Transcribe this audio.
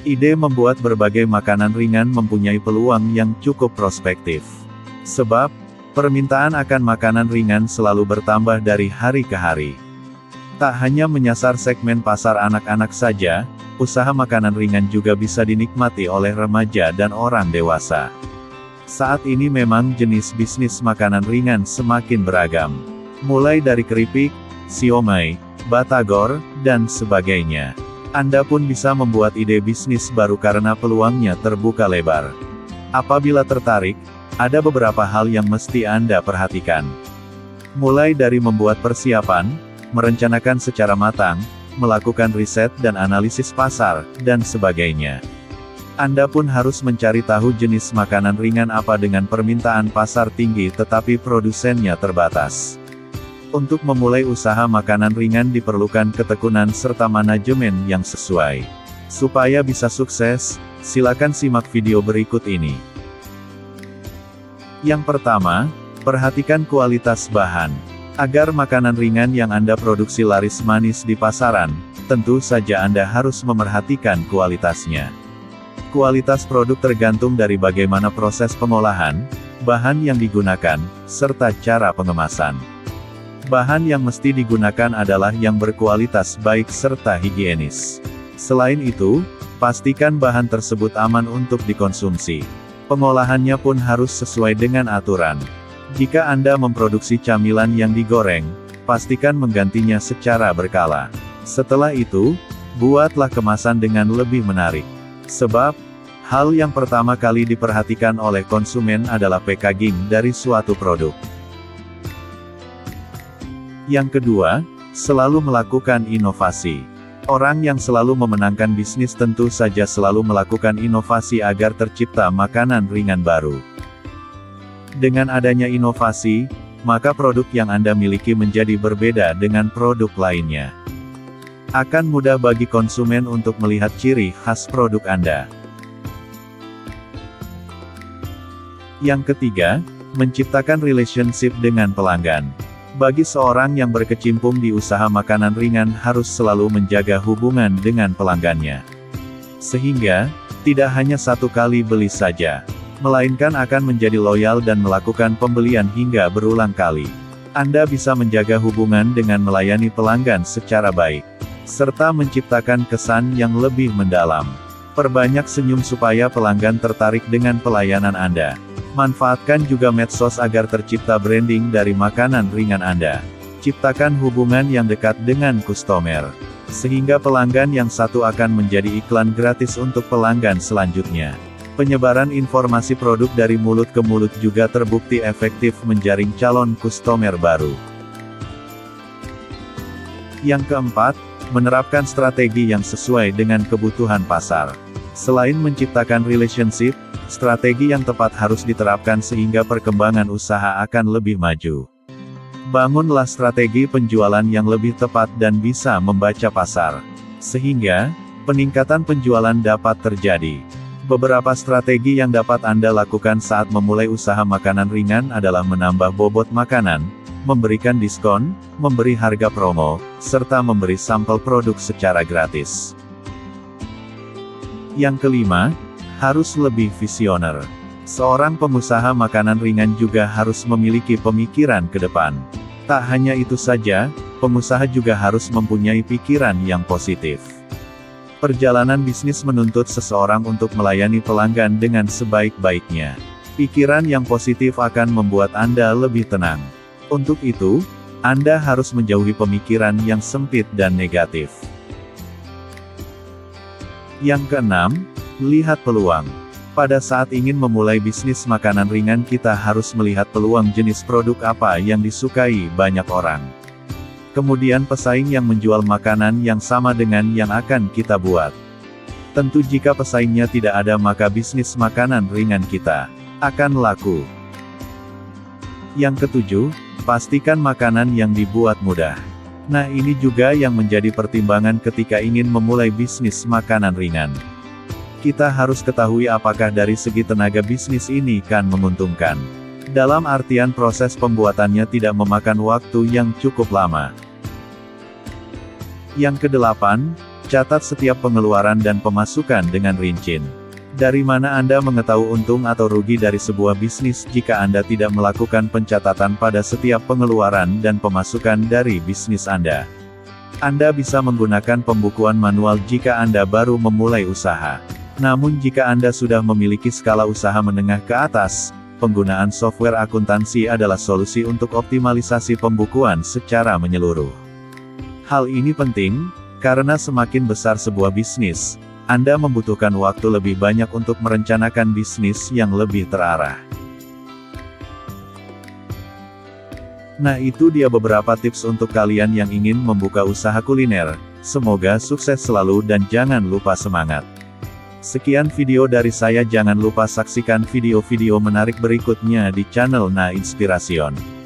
Ide membuat berbagai makanan ringan mempunyai peluang yang cukup prospektif. Sebab, permintaan akan makanan ringan selalu bertambah dari hari ke hari. Tak hanya menyasar segmen pasar anak-anak saja, usaha makanan ringan juga bisa dinikmati oleh remaja dan orang dewasa. Saat ini memang jenis bisnis makanan ringan semakin beragam. Mulai dari keripik, siomay, batagor, dan sebagainya. Anda pun bisa membuat ide bisnis baru karena peluangnya terbuka lebar. Apabila tertarik, ada beberapa hal yang mesti Anda perhatikan. Mulai dari membuat persiapan, merencanakan secara matang, melakukan riset dan analisis pasar, dan sebagainya. Anda pun harus mencari tahu jenis makanan ringan apa dengan permintaan pasar tinggi tetapi produsennya terbatas. Untuk memulai usaha makanan ringan diperlukan ketekunan serta manajemen yang sesuai. Supaya bisa sukses, silakan simak video berikut ini. Yang pertama, perhatikan kualitas bahan. Agar makanan ringan yang Anda produksi laris manis di pasaran, tentu saja Anda harus memerhatikan kualitasnya. Kualitas produk tergantung dari bagaimana proses pengolahan, bahan yang digunakan, serta cara pengemasan. Bahan yang mesti digunakan adalah yang berkualitas baik serta higienis. Selain itu, pastikan bahan tersebut aman untuk dikonsumsi. Pengolahannya pun harus sesuai dengan aturan. Jika Anda memproduksi camilan yang digoreng, pastikan menggantinya secara berkala. Setelah itu, buatlah kemasan dengan lebih menarik. Sebab, hal yang pertama kali diperhatikan oleh konsumen adalah packaging dari suatu produk. Yang kedua, selalu melakukan inovasi. Orang yang selalu memenangkan bisnis tentu saja selalu melakukan inovasi agar tercipta makanan ringan baru. Dengan adanya inovasi, maka produk yang Anda miliki menjadi berbeda dengan produk lainnya. Akan mudah bagi konsumen untuk melihat ciri khas produk Anda. Yang ketiga, menciptakan relationship dengan pelanggan. Bagi seorang yang berkecimpung di usaha makanan ringan harus selalu menjaga hubungan dengan pelanggannya. Sehingga, tidak hanya satu kali beli saja, melainkan akan menjadi loyal dan melakukan pembelian hingga berulang kali. Anda bisa menjaga hubungan dengan melayani pelanggan secara baik, serta menciptakan kesan yang lebih mendalam. Perbanyak senyum supaya pelanggan tertarik dengan pelayanan Anda. Manfaatkan juga medsos agar tercipta branding dari makanan ringan Anda. Ciptakan hubungan yang dekat dengan customer, sehingga pelanggan yang satu akan menjadi iklan gratis untuk pelanggan selanjutnya. Penyebaran informasi produk dari mulut ke mulut juga terbukti efektif menjaring calon customer baru. Yang keempat, menerapkan strategi yang sesuai dengan kebutuhan pasar. Selain menciptakan relationship, strategi yang tepat harus diterapkan sehingga perkembangan usaha akan lebih maju. Bangunlah strategi penjualan yang lebih tepat dan bisa membaca pasar, sehingga peningkatan penjualan dapat terjadi. Beberapa strategi yang dapat Anda lakukan saat memulai usaha makanan ringan adalah menambah bobot makanan, memberikan diskon, memberi harga promo, serta memberi sampel produk secara gratis. Yang kelima, harus lebih visioner. Seorang pengusaha makanan ringan juga harus memiliki pemikiran ke depan. Tak hanya itu saja, pengusaha juga harus mempunyai pikiran yang positif. Perjalanan bisnis menuntut seseorang untuk melayani pelanggan dengan sebaik-baiknya. Pikiran yang positif akan membuat Anda lebih tenang. Untuk itu, Anda harus menjauhi pemikiran yang sempit dan negatif. Yang keenam, lihat peluang. Pada saat ingin memulai bisnis makanan ringan kita harus melihat peluang jenis produk apa yang disukai banyak orang. Kemudian pesaing yang menjual makanan yang sama dengan yang akan kita buat. Tentu jika pesaingnya tidak ada maka bisnis makanan ringan kita akan laku. Yang ketujuh, pastikan makanan yang dibuat mudah. Nah ini juga yang menjadi pertimbangan ketika ingin memulai bisnis makanan ringan. Kita harus ketahui apakah dari segi tenaga bisnis ini kan menguntungkan. Dalam artian proses pembuatannya tidak memakan waktu yang cukup lama. Yang kedelapan, Catat setiap pengeluaran dan pemasukan dengan rinci. Dari mana Anda mengetahui untung atau rugi dari sebuah bisnis jika Anda tidak melakukan pencatatan pada setiap pengeluaran dan pemasukan dari bisnis Anda? Anda bisa menggunakan pembukuan manual jika Anda baru memulai usaha. Namun jika Anda sudah memiliki skala usaha menengah ke atas, penggunaan software akuntansi adalah solusi untuk optimalisasi pembukuan secara menyeluruh. Hal ini penting, karena semakin besar sebuah bisnis, Anda membutuhkan waktu lebih banyak untuk merencanakan bisnis yang lebih terarah. Nah, itu dia beberapa tips untuk kalian yang ingin membuka usaha kuliner. Semoga sukses selalu dan jangan lupa semangat. Sekian video dari saya, jangan lupa saksikan video-video menarik berikutnya di channel Na Inspirasyon.